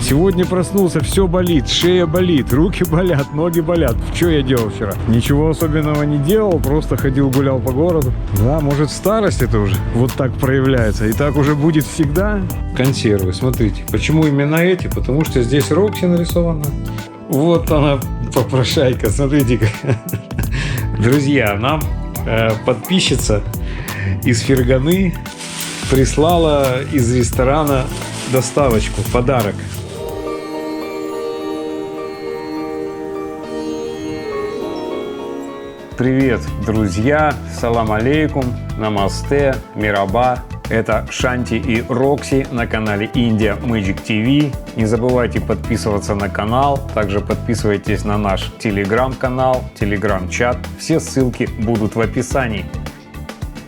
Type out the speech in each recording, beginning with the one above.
Сегодня проснулся, все болит, шея болит, руки болят, ноги болят. Что я делал вчера? Ничего особенного не делал, просто ходил, гулял по городу. Да, может, старость это уже вот так проявляется. И так уже будет всегда. Консервы, смотрите. Почему именно эти? Потому что здесь Рокси нарисована. Вот она, попрошайка, смотрите. Друзья, нам подписчица из Ферганы прислала из ресторана доставочку, подарок. Привет, друзья! Салам алейкум, намасте, мираба. Это Шанти и Рокси на канале India Magic TV. Не забывайте подписываться на канал. Также подписывайтесь на наш телеграм-канал, телеграм-чат. Все ссылки будут в описании.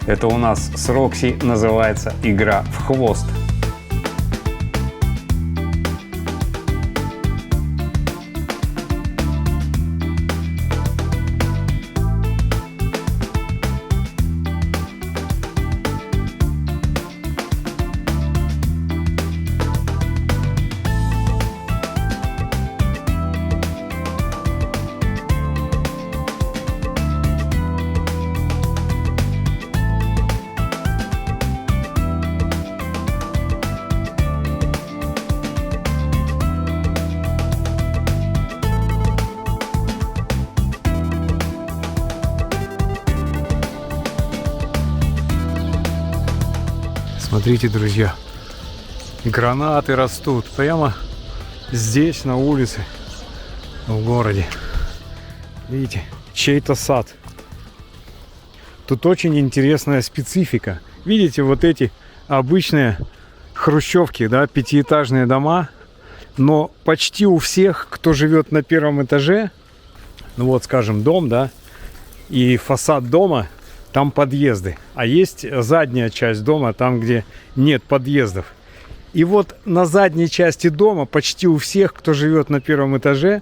Это у нас с Рокси называется игра в хвост. Смотрите, друзья, гранаты растут прямо здесь, на улице, в городе. Видите, чей-то сад. Тут очень интересная специфика. Видите, вот эти обычные хрущевки, да, пятиэтажные дома, но почти у всех, кто живет на первом этаже, ну вот, скажем, дом, да, и фасад дома, там подъезды, а есть задняя часть дома, там, где нет подъездов. И вот на задней части дома почти у всех, кто живет на первом этаже,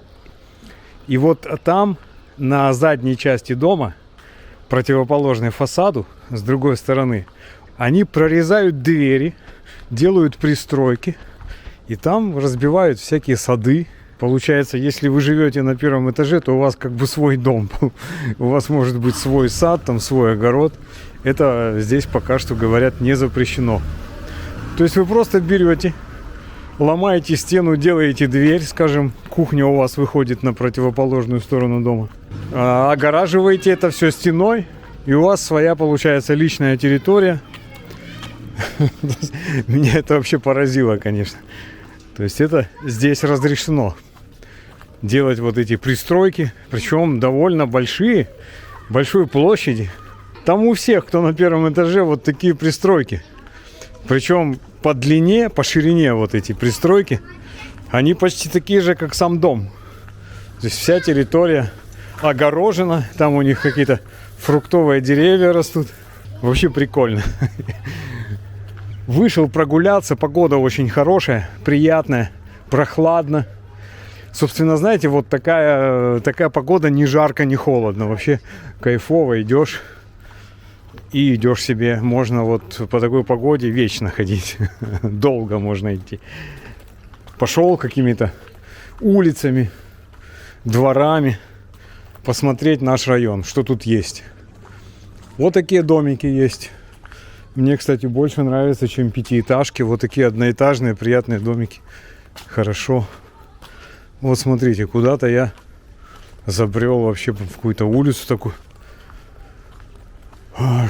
и вот там, на задней части дома, противоположной фасаду, с другой стороны, они прорезают двери, делают пристройки, и там разбивают всякие сады. Получается, если вы живете на первом этаже, то у вас как бы свой дом. У вас может быть свой сад, там свой огород. Это здесь пока что, говорят, не запрещено. То есть вы просто берете, ломаете стену, делаете дверь, скажем, кухня у вас выходит на противоположную сторону дома. Огораживаете это все стеной, и у вас своя, получается, личная территория. Меня это вообще поразило, конечно. То есть это здесь разрешено делать вот эти пристройки, причем довольно большие, большой площади. Там у всех, кто на первом этаже, вот такие пристройки. Причем по длине, по ширине вот эти пристройки, они почти такие же, как сам дом. То есть вся территория огорожена, там у них какие-то фруктовые деревья растут. Вообще прикольно. Вышел прогуляться, погода очень хорошая, приятная, прохладно. Собственно, знаете, вот такая погода, не жарко, не холодно. Вообще кайфово, идешь и идешь себе. Можно вот по такой погоде вечно ходить. Долго можно идти. Пошел какими-то улицами, дворами, посмотреть наш район, что тут есть. Вот такие домики есть. Мне, кстати, больше нравится, чем пятиэтажки. Вот такие одноэтажные, приятные домики. Хорошо. Вот смотрите, куда-то я забрел вообще в какую-то улицу такую.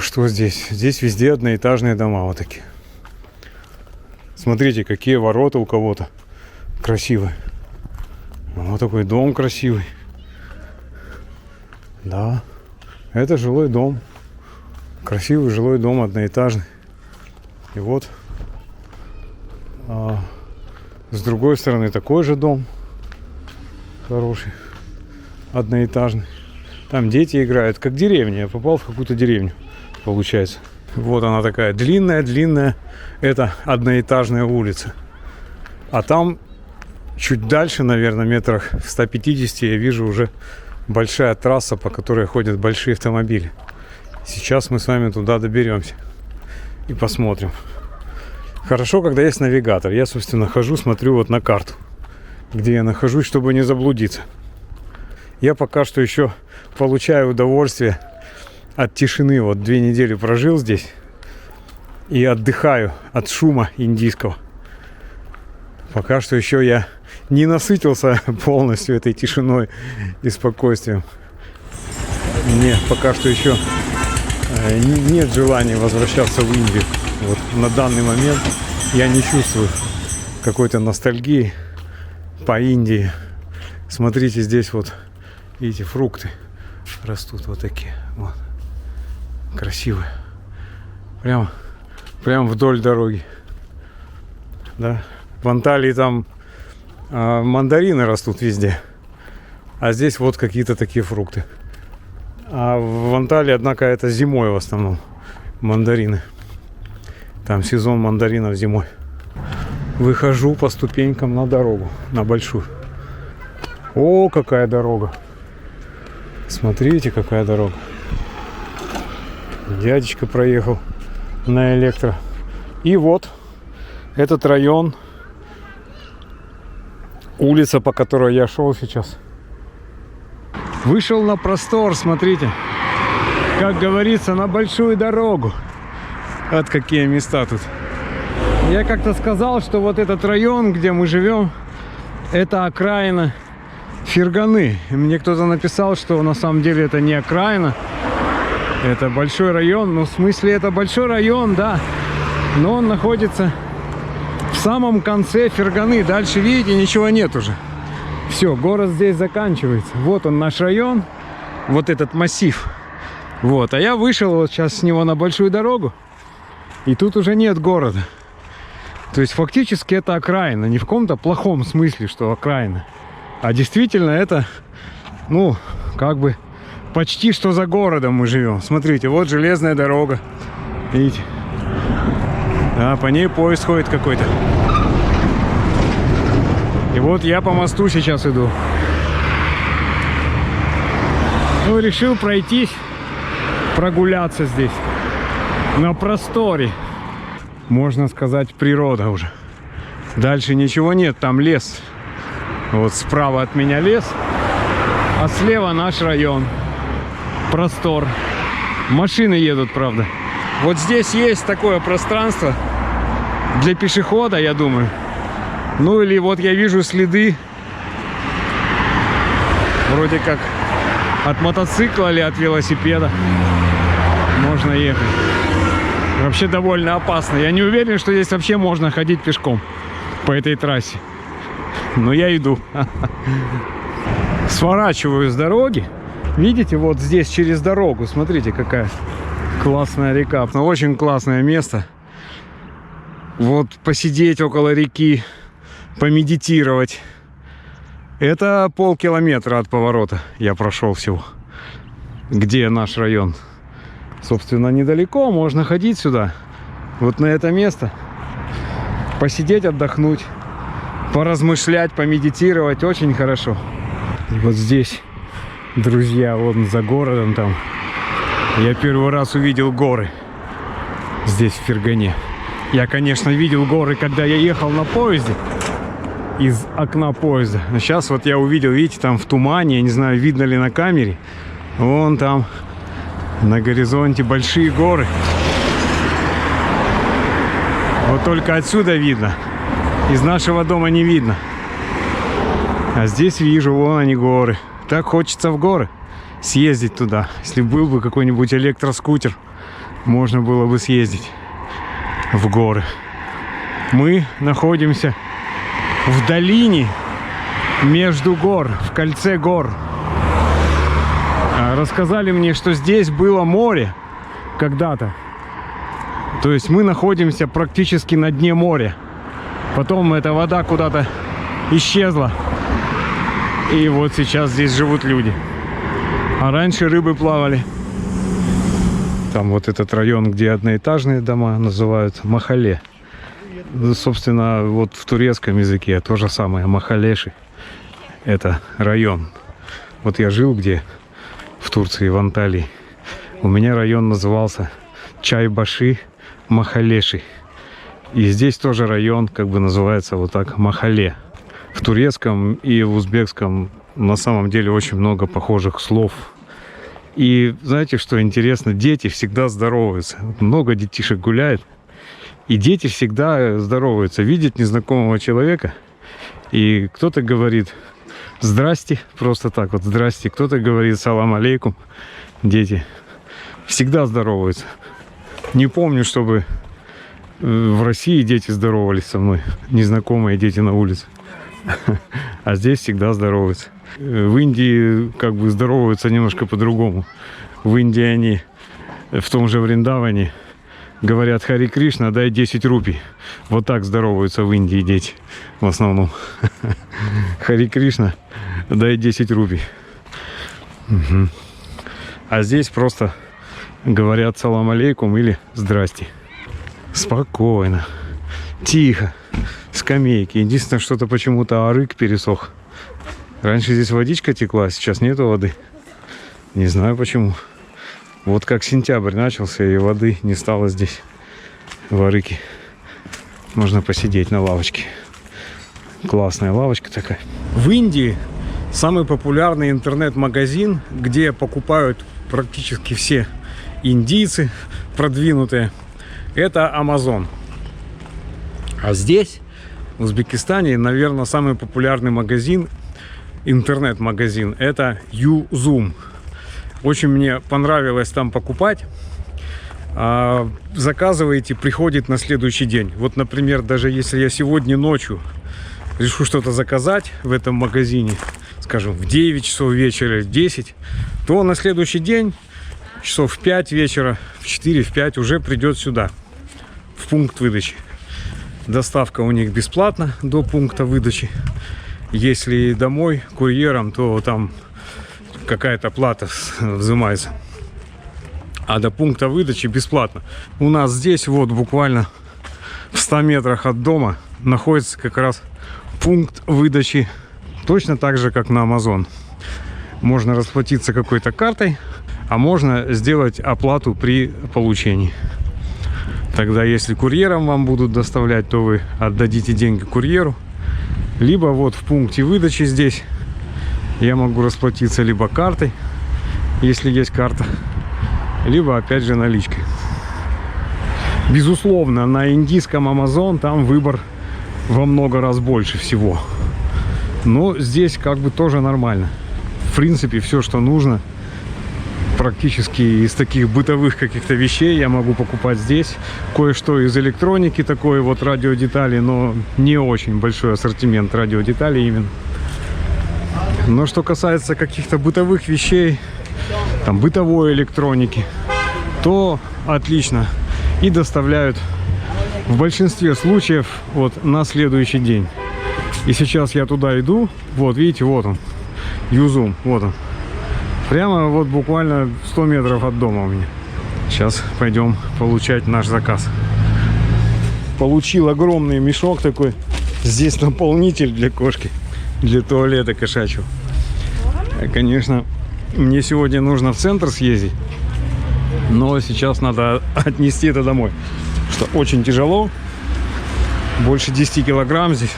Что здесь? Здесь везде одноэтажные дома вот такие. Смотрите, какие ворота у кого-то красивые. Вот такой дом красивый. Да, это жилой дом. Красивый жилой дом, одноэтажный. И вот с другой стороны такой же дом. Хороший. Одноэтажный. Там дети играют, как деревня. Я попал в какую-то деревню, получается. Вот она такая длинная. Это одноэтажная улица. А там чуть дальше, наверное, метрах в 150 я вижу уже большая трасса, по которой ходят большие автомобили. Сейчас мы с вами туда доберемся и посмотрим. Хорошо, когда есть навигатор. Я, собственно, хожу, смотрю вот на карту. где я нахожусь, чтобы не заблудиться. Я пока что еще получаю удовольствие от тишины. Вот 2 недели прожил здесь и отдыхаю от шума индийского. Пока что еще я не насытился полностью этой тишиной и спокойствием. Мне пока что еще нет желания возвращаться в Индию. Вот на данный момент я не чувствую какой-то ностальгии по Индии. Смотрите, здесь вот, видите, фрукты растут вот такие. Вот. Красивые. Прям вдоль дороги. Да. В Анталии там мандарины растут везде. А здесь вот какие-то такие фрукты. А в Анталии, однако, это зимой в основном мандарины. Там сезон мандаринов зимой. Выхожу по ступенькам на дорогу, на большую. О, какая дорога! Смотрите, какая дорога. Дядечка проехал на электро. И вот этот район, улица, по которой я шел сейчас. Вышел на простор, смотрите. Как говорится, на большую дорогу. Вот какие места тут. Я как-то сказал, что вот этот район, где мы живем, это окраина Ферганы. И мне кто-то написал, что на самом деле это не окраина. Это большой район. Ну, в смысле, это большой район, да. Но он находится в самом конце Ферганы. Дальше, видите, ничего нет уже. Все, город здесь заканчивается. Вот он, наш район. Вот этот массив. Вот. А я вышел вот сейчас с него на большую дорогу. И тут уже нет города. То есть фактически это окраина. Не в каком-то плохом смысле, что окраина. А действительно это, ну, как бы почти что за городом мы живем. Смотрите, вот железная дорога. Видите? Да, по ней поезд ходит какой-то. И вот я по мосту сейчас иду. Ну, решил пройтись, прогуляться здесь. На просторе. Можно сказать, природа уже. Дальше ничего нет, там лес. Вот справа от меня лес, а слева наш район. Простор. Машины едут, правда. Вот здесь есть такое пространство для пешехода, я думаю. Ну или вот я вижу следы, вроде как от мотоцикла или от велосипеда. Можно ехать. Вообще довольно опасно. Я не уверен, что здесь вообще можно ходить пешком по этой трассе. Но я иду. Сворачиваю с дороги. Видите, вот здесь через дорогу. Смотрите, какая классная река. Очень классное место. Вот посидеть около реки, помедитировать. Это полкилометра от поворота я прошел всего. Где наш район? Собственно, недалеко. Можно ходить сюда. Вот на это место. Посидеть, отдохнуть. Поразмышлять, помедитировать. Очень хорошо. И вот здесь, друзья, вон за городом там. Я первый раз увидел горы. Здесь, в Фергане. Я, конечно, видел горы, когда я ехал на поезде. Из окна поезда. Но сейчас вот я увидел, видите, там в тумане. Я не знаю, видно ли на камере. Вон там на горизонте большие горы. Вот только отсюда видно. Из нашего дома не видно. А здесь вижу, вон они горы. Так хочется в горы съездить туда. Если был бы какой-нибудь электроскутер, можно было бы съездить в горы. Мы находимся в долине между гор, в кольце гор. Рассказали мне, что здесь было море когда-то. То есть мы находимся практически на дне моря. Потом эта вода куда-то исчезла. И вот сейчас здесь живут люди. А раньше рыбы плавали. Там вот этот район, где одноэтажные дома, называют Махале. Собственно, вот в турецком языке то же самое. Махалеши. Это район. Вот я жил где? В Турции, в Анталии. У меня район назывался Чайбаши Махалеши. И здесь тоже район как бы называется вот так Махале. В турецком и в узбекском на самом деле очень много похожих слов. И знаете, что интересно? Дети всегда здороваются. Много детишек гуляет. И дети всегда здороваются. Видят незнакомого человека. И кто-то говорит «здрасте», просто так вот «здрасте». Кто-то говорит «салам алейкум». Дети всегда здороваются. Не помню, чтобы в России дети здоровались со мной. Незнакомые дети на улице. А здесь всегда здороваются. В Индии как бы здороваются немножко по-другому. В Индии они в том же Вриндаване говорят «Хари Кришна, дай 10 рупий». Вот так здороваются в Индии дети в основном. «Хари Кришна, дай 10 рупий». Угу. А здесь просто говорят «салам алейкум» или «здрасте». Спокойно, тихо, скамейки. Единственное, что-то почему-то арык пересох. Раньше здесь водичка текла, сейчас нету воды. Не знаю почему. Вот как сентябрь начался, и воды не стало здесь, в арыке. Можно посидеть на лавочке. Классная лавочка такая. В Индии самый популярный интернет-магазин, где покупают практически все индийцы продвинутые, это Amazon. А здесь, в Узбекистане, наверное, самый популярный магазин, интернет-магазин, это Юзум. Очень мне понравилось там покупать. Заказываете, приходит на следующий день. Вот, например, даже если я сегодня ночью решу что-то заказать в этом магазине, скажем, в 9 часов вечера, в 10, то на следующий день, часов в 5 вечера, в 4, в 5 уже придет сюда, в пункт выдачи. Доставка у них бесплатна до пункта выдачи. Если домой курьером, то там какая-то плата взимается. А до пункта выдачи бесплатно. У нас здесь вот буквально в 100 метрах от дома находится как раз пункт выдачи. Точно так же, как на Amazon. Можно расплатиться какой-то картой, а можно сделать оплату при получении. Тогда, если курьером вам будут доставлять, то вы отдадите деньги курьеру. Либо вот в пункте выдачи здесь я могу расплатиться либо картой, если есть карта, либо опять же наличкой. Безусловно, на индийском Amazon там выбор во много раз больше всего. Но здесь как бы тоже нормально. В принципе, все, что нужно, практически из таких бытовых каких-то вещей я могу покупать здесь. Кое-что из электроники, такой вот радиодетали, но не очень большой ассортимент радиодеталей именно. Но что касается каких-то бытовых вещей, там бытовой электроники, то отлично. И доставляют в большинстве случаев вот на следующий день. И сейчас я туда иду. Вот, видите, вот он. Юзум, вот он. Прямо вот буквально 100 метров от дома у меня. Сейчас пойдем получать наш заказ. Получил огромный мешок такой. Здесь наполнитель для кошки. Для туалета кошачьего. Конечно, мне сегодня нужно в центр съездить. Но сейчас надо отнести это домой. Что очень тяжело. Больше 10 килограмм здесь.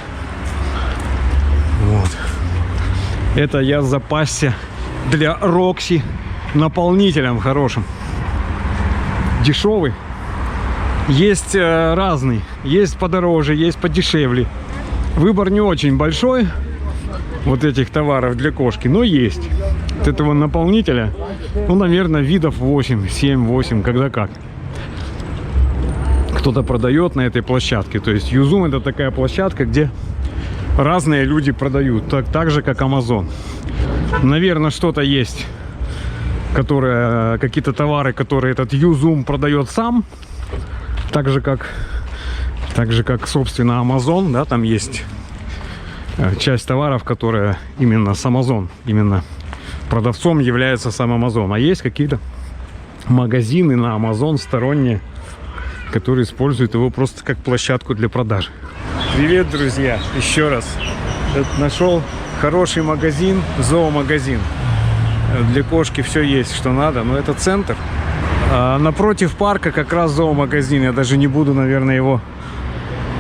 Вот. Это я запасся для Рокси наполнителем хорошим. Дешевый. Есть разный. Есть подороже, есть подешевле. Выбор не очень большой вот этих товаров для кошки, но есть. От этого наполнителя, ну, наверное, видов 8, 7, 8, когда как. Кто-то продает на этой площадке. То есть Юзум — это такая площадка, где разные люди продают, так же, как Amazon. Наверное, что-то есть, какие-то товары, которые этот Юзум продает сам, так же, как собственно, Amazon, да, там есть часть товаров, которая именно с Amazon, именно продавцом является сам Amazon. А есть какие-то магазины на Amazon сторонние, которые используют его просто как площадку для продажи. Привет, друзья! Еще раз. Нашел хороший магазин, зоомагазин. Для кошки все есть, что надо, но это центр. А напротив парка как раз зоомагазин. Я даже не буду, наверное, его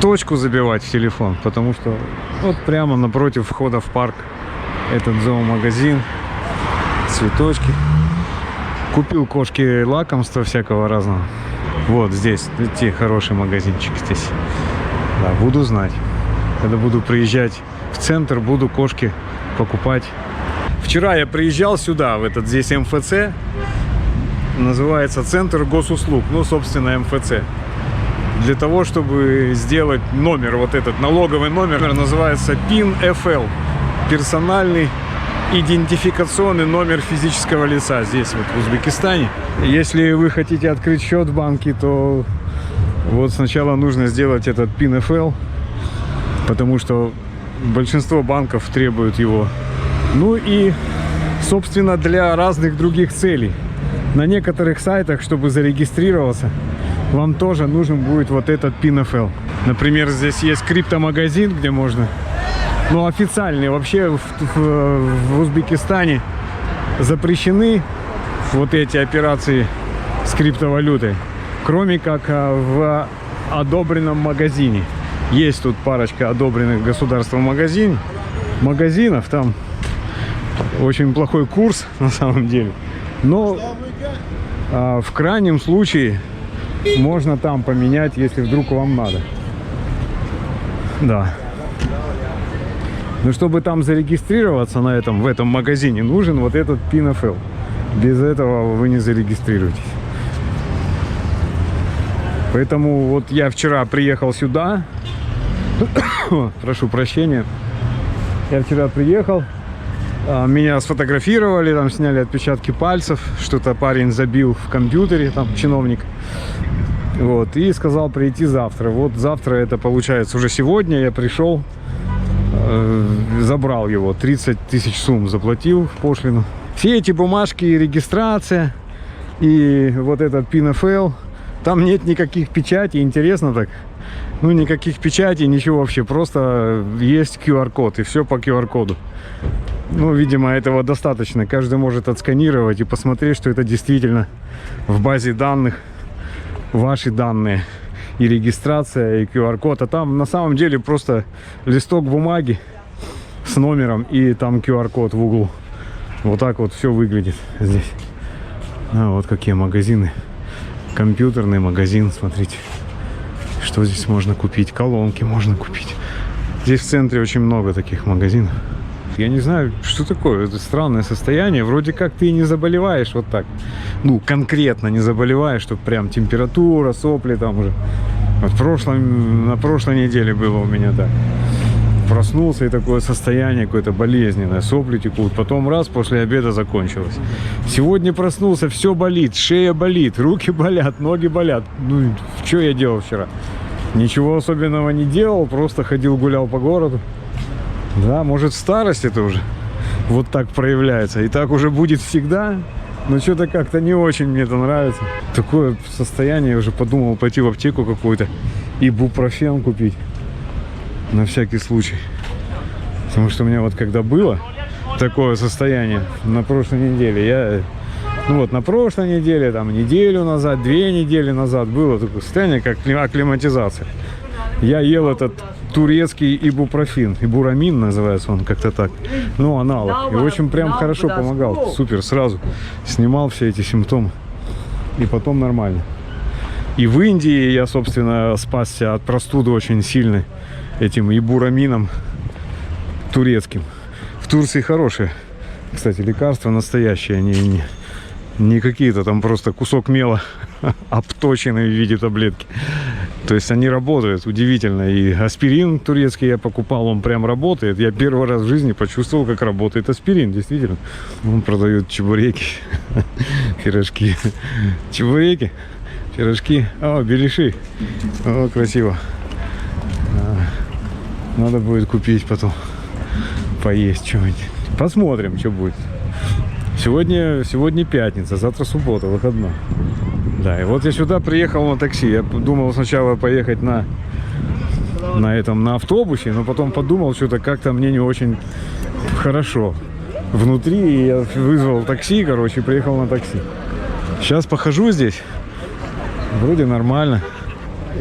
точку забивать в телефон, потому что вот прямо напротив входа в парк этот зоомагазин, цветочки. Купил кошке лакомства всякого разного. Вот здесь, видите, хороший магазинчик здесь. Да, буду знать. Когда буду приезжать в центр, буду кошки покупать. Вчера я приезжал сюда, в этот здесь МФЦ. Называется Центр госуслуг, ну, собственно, МФЦ. Для того, чтобы сделать номер, вот этот налоговый номер, называется PIN-FL. Персональный идентификационный номер физического лица. Здесь вот в Узбекистане. Если вы хотите открыть счет в банке, то вот сначала нужно сделать этот PIN-FL, потому что большинство банков требуют его. Ну и, собственно, для разных других целей. На некоторых сайтах, чтобы зарегистрироваться, вам тоже нужен будет вот этот PIN-FL. Например, здесь есть криптомагазин, где можно... Ну, официальный. Вообще в Узбекистане запрещены вот эти операции с криптовалютой, кроме как в одобренном магазине. Есть тут парочка одобренных государством магазинов. Там очень плохой курс на самом деле. Но в крайнем случае можно там поменять, если вдруг вам надо. Да. Но чтобы там зарегистрироваться в этом магазине, нужен вот этот PIN-FL. Без этого вы не зарегистрируетесь. Поэтому вот я вчера приехал сюда. Прошу прощения. Я вчера приехал. Меня сфотографировали, там сняли отпечатки пальцев. Что-то парень забил в компьютере, там чиновник. Вот, и сказал прийти завтра. Вот завтра, это получается уже сегодня, я пришел. Забрал его, 30 тысяч сумм заплатил в пошлину. Все эти бумажки, регистрация и вот этот PIN-FL, там нет никаких печатей, интересно так. Ну, никаких печатей, ничего вообще, просто есть QR-код и все по QR-коду. Ну, видимо, этого достаточно. Каждый может отсканировать и посмотреть, что это действительно в базе данных ваши данные. И регистрация, и QR-код. А там на самом деле просто листок бумаги с номером и там QR-код в углу. Вот так вот все выглядит здесь. Вот какие магазины. Компьютерный магазин, смотрите. Что здесь можно купить? Колонки можно купить. Здесь в центре очень много таких магазинов. Я не знаю, что такое. Это странное состояние. Вроде как ты не заболеваешь вот так. Ну, конкретно не заболеваешь, что прям температура, сопли там уже. Вот на прошлой неделе было у меня так. Проснулся, и такое состояние какое-то болезненное. Сопли текут. Потом раз, после обеда закончилось. Сегодня проснулся, все болит. Шея болит, руки болят, ноги болят. Ну, что я делал вчера? Ничего особенного не делал. Просто ходил, гулял по городу. Да, может, старость это уже вот так проявляется. И так уже будет всегда. Но что-то как-то не очень мне это нравится. Такое состояние, я уже подумал пойти в аптеку какую-то и бупрофен купить. На всякий случай. Потому что у меня вот когда было такое состояние на прошлой неделе, на прошлой неделе, там неделю назад, 2 недели назад было такое состояние, как акклиматизация. Я ел этот турецкий ибупрофен, ибурамин называется он, как-то так. Ну, аналог. И очень прям хорошо помогал. Супер, сразу снимал все эти симптомы. И потом нормально. И в Индии я, собственно, спасся от простуды очень сильной этим ибурамином турецким. В Турции хорошие, кстати, лекарства настоящие, они не какие-то там просто кусок мела обточенный в виде таблетки. То есть они работают, удивительно. И аспирин турецкий я покупал, он прям работает. Я первый раз в жизни почувствовал, как работает аспирин, действительно. Он продает чебуреки, пирожки. Чебуреки, пирожки. О, беляши. О, красиво. Надо будет купить потом, поесть что-нибудь. Посмотрим, что будет. Сегодня пятница, завтра суббота, выходной. Да, и вот я сюда приехал на такси. Я думал сначала поехать на автобусе, но потом подумал, что-то как-то мне не очень хорошо внутри. И я вызвал такси, короче, приехал на такси. Сейчас похожу здесь. Вроде нормально.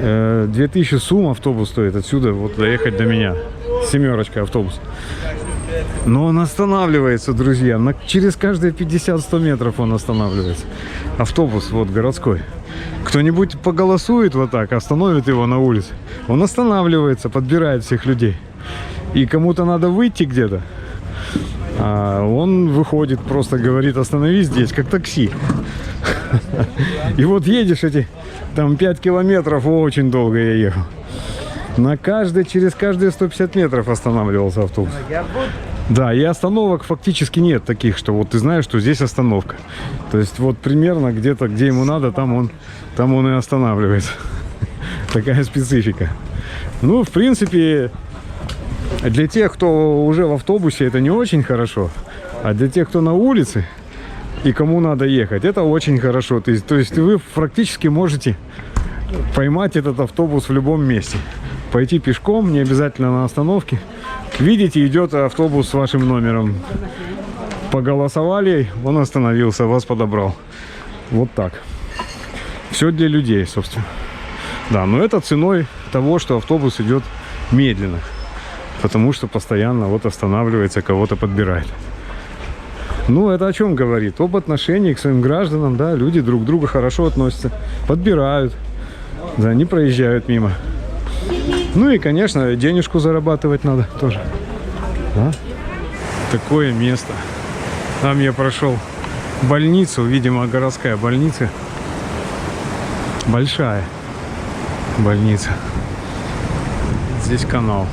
2000 сум автобус стоит отсюда вот доехать до меня. 7-очка автобус. Но он останавливается, друзья. Через каждые 50-100 метров он останавливается. Автобус вот городской. Кто-нибудь поголосует вот так, остановит его на улице. Он останавливается, подбирает всех людей. И кому-то надо выйти где-то. А он выходит, просто говорит: остановись здесь, как такси. И вот едешь эти там 5 километров, очень долго я ехал. Через каждые 150 метров останавливался автобус. Да, и остановок фактически нет таких, что вот ты знаешь, что здесь остановка. То есть вот примерно где-то, где ему надо, там он и останавливается. Такая специфика. Ну, в принципе, для тех, кто уже в автобусе, это не очень хорошо. А для тех, кто на улице и кому надо ехать, это очень хорошо. То есть вы практически можете поймать этот автобус в любом месте. Пойти пешком, не обязательно на остановке. Видите, идет автобус с вашим номером. Поголосовали, он остановился, вас подобрал. Вот так. Все для людей, собственно. Да, но это ценой того, что автобус идет медленно. Потому что постоянно вот останавливается, кого-то подбирает. Ну, это о чем говорит? Об отношении к своим гражданам, да, люди друг к другу хорошо относятся, подбирают, да, не проезжают мимо. Ну и, конечно, денежку зарабатывать надо тоже. Да? Такое место. Там я прошел больницу, видимо, городская больница. Большая больница. Здесь канал.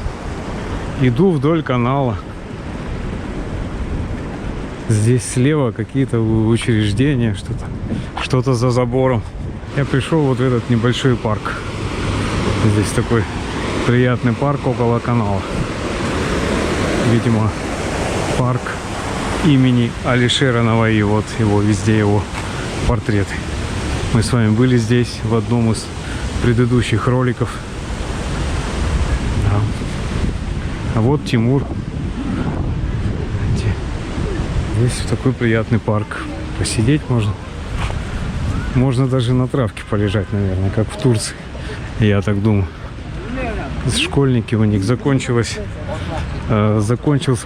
Иду вдоль канала. Здесь слева какие-то учреждения, что-то за забором. Я пришел вот в этот небольшой парк. Здесь такой приятный парк около канала. Видимо, парк имени Алишера Наваи. Вот его, везде его портреты. Мы с вами были здесь в одном из предыдущих роликов. Да. А вот Тимур. Здесь такой приятный парк. Посидеть можно. Можно даже на травке полежать, наверное, как в Турции. Я так думаю. Школьники у них закончился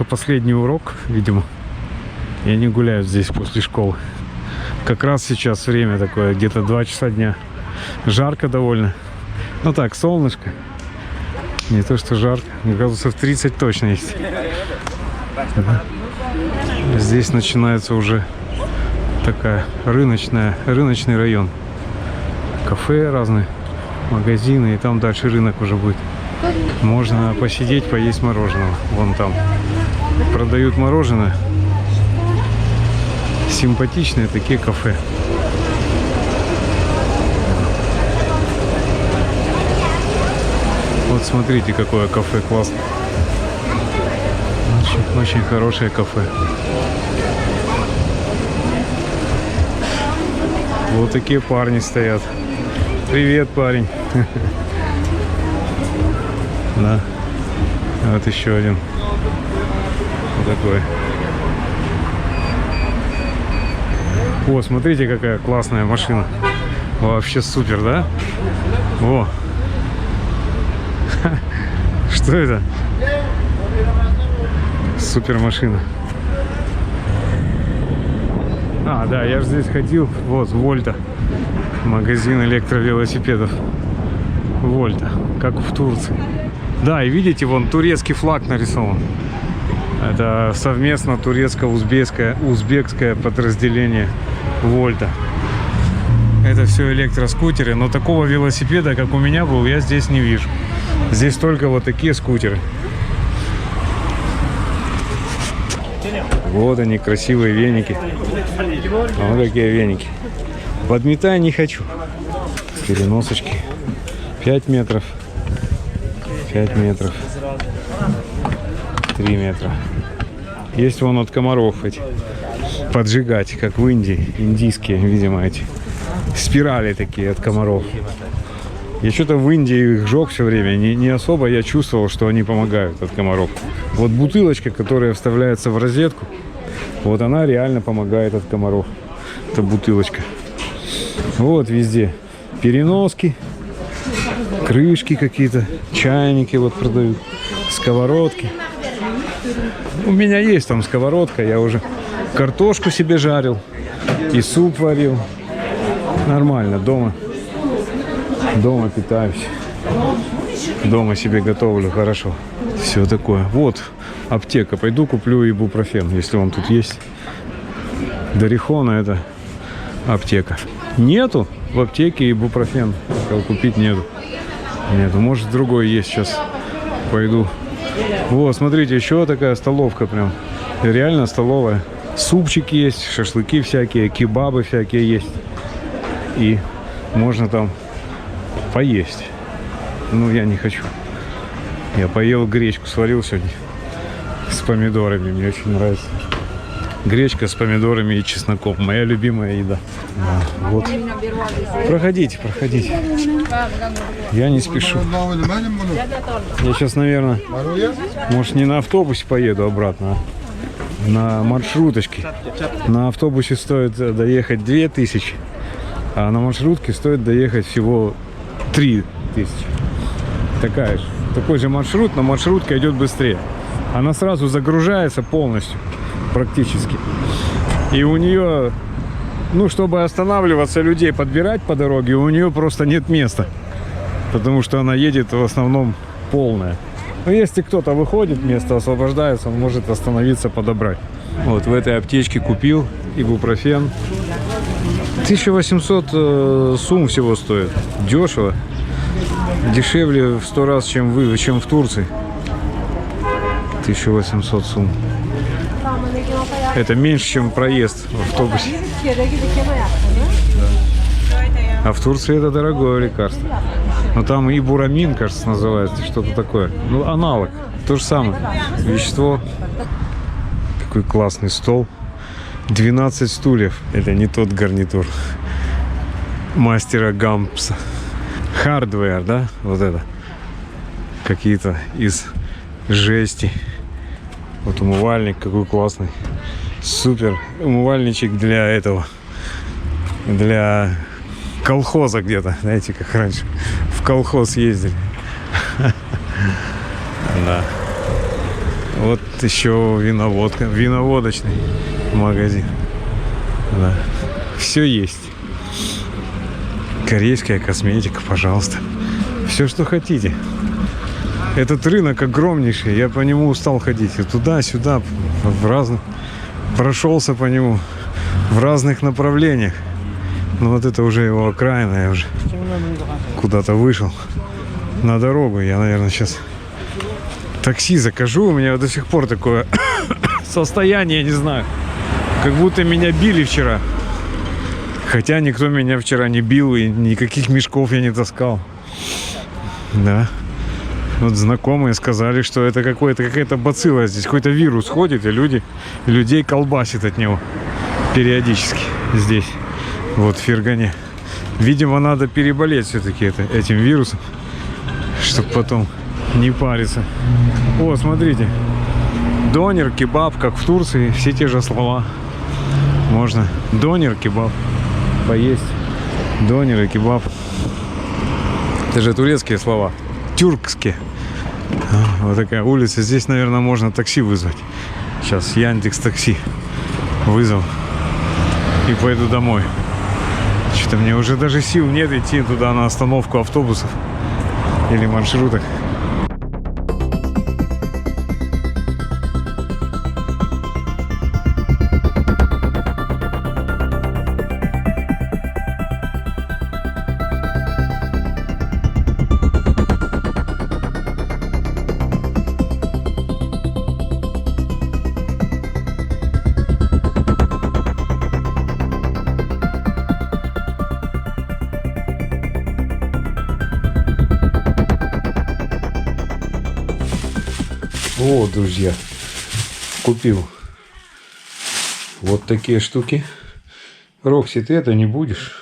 последний урок, видимо. И они гуляют здесь после школы. Как раз сейчас время такое, где-то 2 часа дня. Жарко довольно. Ну так, солнышко. Не то, что жарко. Градусов 30 точно есть. Здесь начинается уже такая рыночный район. Кафе разные, магазины, и там дальше рынок уже будет. Можно посидеть, поесть мороженого. Вон там продают мороженое. Симпатичные такие кафе. Вот смотрите, какое кафе классное. Очень хорошее кафе. Вот такие парни стоят. Привет, парень. Да. Вот еще один. Вот такой. О, смотрите, какая классная машина. Вообще супер, да? О. Что это? Супер машина. А, да, я же здесь ходил. Вот, Вольта. Магазин электровелосипедов. Вольта. Как в Турции. Да, и видите, вон турецкий флаг нарисован. Это совместно турецко-узбекское подразделение Вольта. Это все электроскутеры. Но такого велосипеда, как у меня был, я здесь не вижу. Здесь только вот такие скутеры. Вот они, красивые веники. Вот такие веники. Подметай не хочу. Переносочки. 5 метров. 5 метров. 3 метра. Есть вон от комаров эти. Поджигать, как в Индии. Индийские, видимо, эти. Спирали такие от комаров. Я что-то в Индии их жег все время. Не особо я чувствовал, что они помогают от комаров. Вот бутылочка, которая вставляется в розетку, вот она реально помогает от комаров. Это бутылочка. Вот везде переноски. крышки какие-то, чайники вот продают, сковородки. У меня есть там сковородка, я уже картошку себе жарил и суп варил. Нормально, дома питаюсь. Дома себе готовлю хорошо. Все такое. Вот аптека. Пойду куплю ибупрофен, если он тут есть. Дарихона это аптека. Нету в аптеке ибупрофен. Купить нету. Может другой есть сейчас. Пойду. Вот, смотрите, еще такая столовка прям. Реально столовая. Супчики есть, шашлыки всякие, кебабы всякие есть. И можно там поесть. Ну, я не хочу. Я поел гречку, сварил сегодня с помидорами. Мне очень нравится. Гречка с помидорами и чесноком. Моя любимая еда. Да, вот. Проходите. Я не спешу. Я сейчас, наверное, может, не на автобусе поеду обратно, а на маршруточке. На автобусе стоит доехать 2000, а на маршрутке стоит доехать всего 3000. Такой же маршрут, но маршрутка идет быстрее. Она сразу загружается полностью, практически. И у нее, чтобы останавливаться, людей подбирать по дороге, у нее просто нет места. Потому что она едет в основном полная. Но если кто-то выходит, место освобождается, он может остановиться, подобрать. Вот в этой аптечке купил ибупрофен. 1800 сум всего стоит. Дешево. Дешевле в 100 раз, чем в Турции. 1800 сум. Это меньше, чем проезд в автобусе. А в Турции это дорогое лекарство. Но там ибурамин, кажется, называется, что-то такое. Ну, аналог. То же самое. Вещество. Какой классный стол. 12 стульев. Это не тот гарнитур мастера Гампса. Хардвер, да? Вот это. Какие-то из жести. Вот умывальник какой классный. Супер. Умывальничек для этого. Для колхоза где-то. Знаете, как раньше в колхоз ездили. Да. Вот еще виноводка. Виноводочный магазин. Да. Все есть. Корейская косметика, пожалуйста. Все, что хотите. Этот рынок огромнейший. Я по нему устал ходить. И туда-сюда. Прошелся по нему в разных направлениях. Но вот это уже его окраина. Я уже куда-то вышел на дорогу. Я, наверное, сейчас такси закажу. У меня до сих пор такое состояние, не знаю. Как будто меня били вчера. Хотя никто меня вчера не бил. И никаких мешков я не таскал. Да. Вот знакомые сказали, что это какая-то бацилла здесь. Какой-то вирус ходит, и людей колбасит от него периодически здесь. Вот в Фергане. Видимо, надо переболеть все-таки этим вирусом, чтобы потом не париться. О, смотрите. Донер, кебаб, как в Турции. Все те же слова. Можно донер, кебаб поесть. Донер и кебаб. Это же турецкие слова. Тюркские. Вот такая улица. Здесь, наверное, можно такси вызвать. Сейчас Яндекс такси вызову и пойду домой. Что-то мне уже даже сил нет идти туда на остановку автобусов или маршруток. О, друзья, купил вот такие штуки. Рокси, ты это не будешь?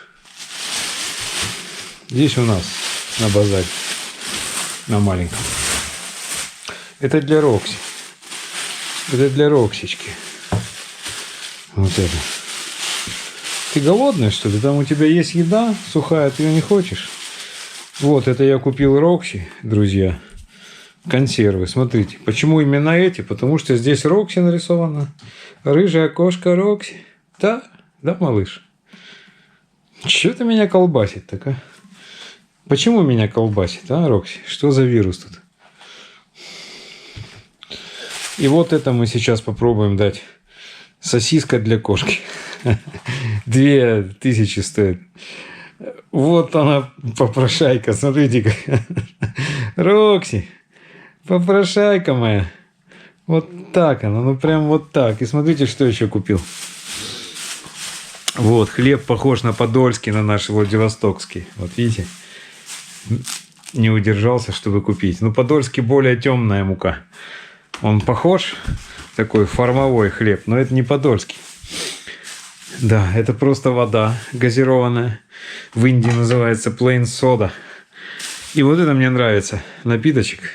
Здесь у нас на базаре, на маленьком. Это для Рокси. Это для Роксички. Вот это. Ты голодная, что ли? Там у тебя есть еда сухая, ты ее не хочешь? Вот, это я купил Рокси, друзья. Консервы, смотрите. Почему именно эти? Потому что здесь Рокси нарисовано. Рыжая кошка Рокси. Да, да, малыш? Чё ты меня колбасит так, а? Почему меня колбасит, а, Рокси? Что за вирус тут? И вот это мы сейчас попробуем дать. Сосиска для кошки. 2000 стоит. Вот она, попрошайка. Смотрите, как. Рокси. Попрошайка моя. Вот так она. Ну, прям вот так. И смотрите, что еще купил. Вот, хлеб похож на подольский, на наш владивостокский. Вот видите? Не удержался, чтобы купить. Ну, подольский более темная мука. Он похож, такой формовой хлеб, но это не подольский. Да, это просто вода газированная. В Индии называется plain soda. И вот это мне нравится. Напиточек.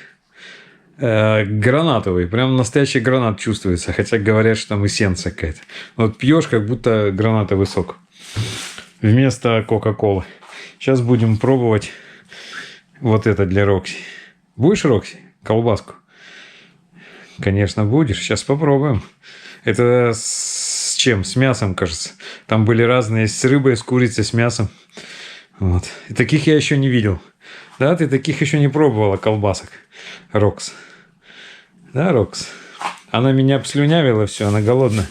Гранатовый. Прям настоящий гранат чувствуется. Хотя говорят, что там эссенция какая-то. Вот пьешь, как будто гранатовый сок. Вместо кока-колы. Сейчас будем пробовать вот это для Рокси. Будешь, Рокси, колбаску? Конечно, будешь. Сейчас попробуем. Это с чем? С мясом, кажется. Там были разные. С рыбой, с курицей, с мясом. Вот. И таких я еще не видел. Да, ты таких еще не пробовала, колбасок. Рокс. Да, Рокс? Она меня обслюнявила, все, она голодная.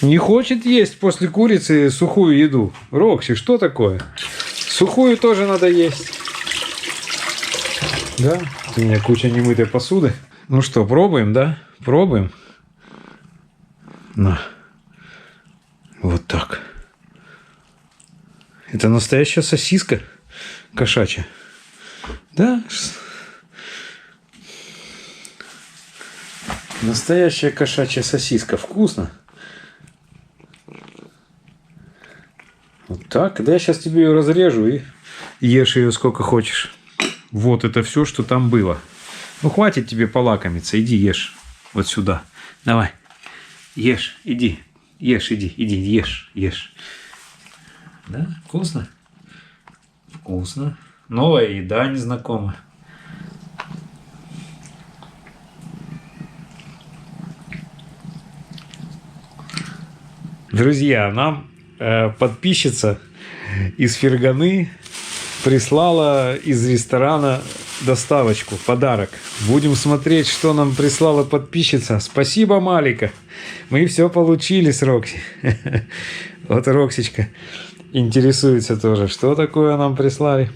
Не хочет есть после курицы сухую еду. Рокси, что такое? Сухую тоже надо есть. Да? У меня куча немытой посуды. Ну что, пробуем, да? Пробуем. На. Вот так. Это настоящая сосиска кошачья. Да? Настоящая кошачья сосиска. Вкусно. Вот так. Да я сейчас тебе ее разрежу и ешь ее сколько хочешь. Вот это все, что там было. Ну, хватит тебе полакомиться. Иди ешь. Вот сюда. Давай. Ешь. Иди. Ешь, иди. Иди. Ешь. Ешь. Да? Вкусно? Вкусно. Новая еда незнакомая. Друзья, нам подписчица из Ферганы прислала из ресторана доставочку, подарок. Будем смотреть, что нам прислала подписчица. Спасибо, Малика. Мы все получили с Рокси. Вот Роксичка интересуется тоже, что такое нам прислали.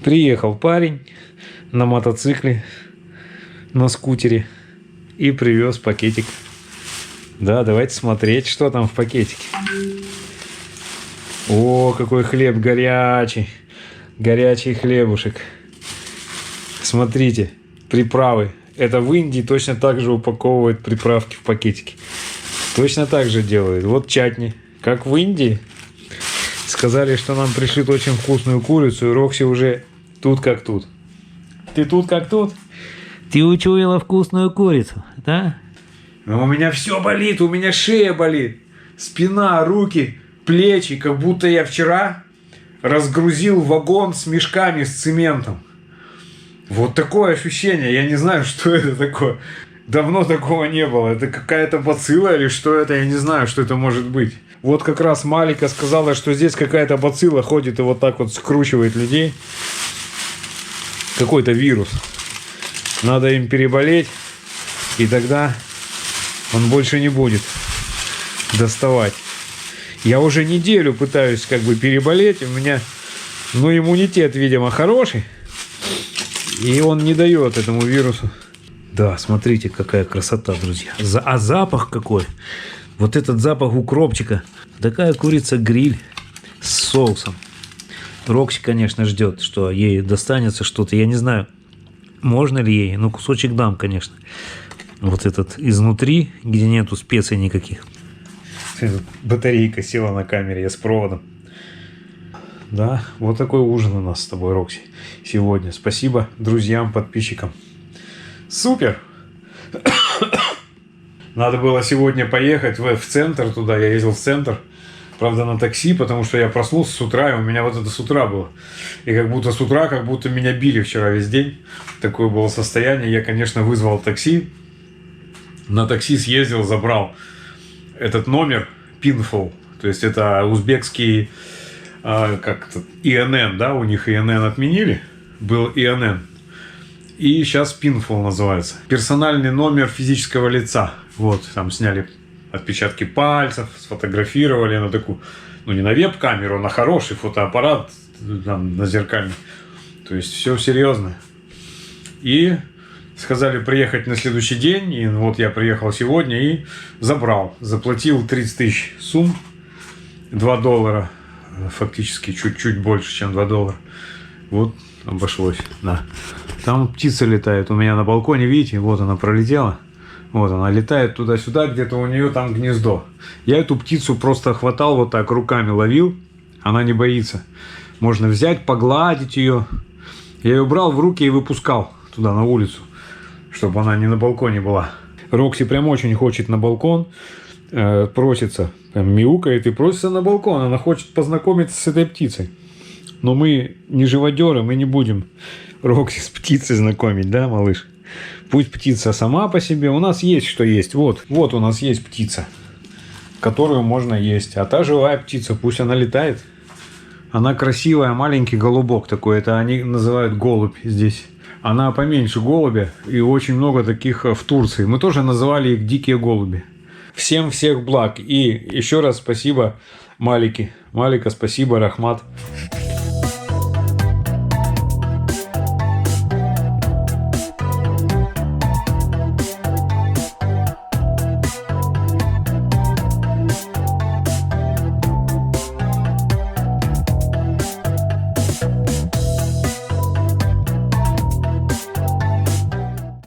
Приехал парень на мотоцикле, на скутере и привез пакетик. Да, давайте смотреть, что там в пакетике. О, какой хлеб горячий. Горячий хлебушек. Смотрите, приправы. Это в Индии точно так же упаковывают приправки в пакетики. Точно так же делают. Вот чатни. Как в Индии. Сказали, что нам пришлют очень вкусную курицу. И Рокси уже тут как тут. Ты тут как тут? Ты учуяла вкусную курицу, да? Но у меня все болит. У меня шея болит. Спина, руки, плечи. Как будто я вчера разгрузил вагон с мешками с цементом. Вот такое ощущение. Я не знаю, что это такое. Давно такого не было. Это какая-то бацилла или что это? Я не знаю, что это может быть. Вот как раз Малика сказала, что здесь какая-то бацилла ходит и вот так вот скручивает людей. Какой-то вирус. Надо им переболеть. И тогда он больше не будет доставать. Я уже неделю пытаюсь как бы переболеть. У меня, ну, иммунитет, видимо, хороший. И он не дает этому вирусу. Да, смотрите, какая красота, друзья. А запах какой. Вот этот запах укропчика. Такая курица-гриль с соусом. Рокси, конечно, ждет, что ей достанется что-то. Я не знаю, можно ли ей. Ну, кусочек дам, конечно. Вот этот изнутри, где нету специй никаких. Батарейка села на камере, я с проводом. Да, вот такой ужин у нас с тобой, Рокси, сегодня. Спасибо друзьям, подписчикам. Супер! Надо было сегодня поехать в центр туда. Я ездил в центр Правда, на такси, потому что я проснулся с утра, и у меня вот это с утра было. И как будто с утра, как будто меня били вчера весь день. Такое было состояние. Я, конечно, вызвал такси. На такси съездил, забрал этот номер Pinfall. То есть это узбекский как-то ИНН, да, у них ИНН отменили. Был ИНН. И сейчас Pinfall называется. Персональный номер физического лица. Вот, там сняли отпечатки пальцев, сфотографировали на такую, ну не на веб-камеру, а на хороший фотоаппарат, там, на зеркальный. То есть все серьезно. И сказали приехать на следующий день. И вот я приехал сегодня и забрал. Заплатил 30 тысяч сумм. $2. Фактически чуть-чуть больше, чем $2. Вот обошлось. Да. Там птица летает у меня на балконе. Видите, вот она пролетела. Вот она летает туда-сюда, где-то у нее там гнездо. Я эту птицу просто хватал вот так, руками ловил. Она не боится. Можно взять, погладить ее. Я ее брал в руки и выпускал туда, на улицу, чтобы она не на балконе была. Рокси прям очень хочет на балкон. Просится, прям мяукает и просится на балкон. Она хочет познакомиться с этой птицей. Но мы не живодеры, мы не будем Рокси с птицей знакомить, да, малыш? Пусть птица сама по себе. У нас есть что есть. Вот у нас есть птица, которую можно есть. А та живая птица, пусть она летает. Она красивая, маленький голубок такой. Это они называют голубь здесь. Она поменьше голубя. И очень много таких в Турции. Мы тоже называли их дикие голуби. Всем всех благ. И еще раз спасибо Малике. Малика, спасибо, Рахмат.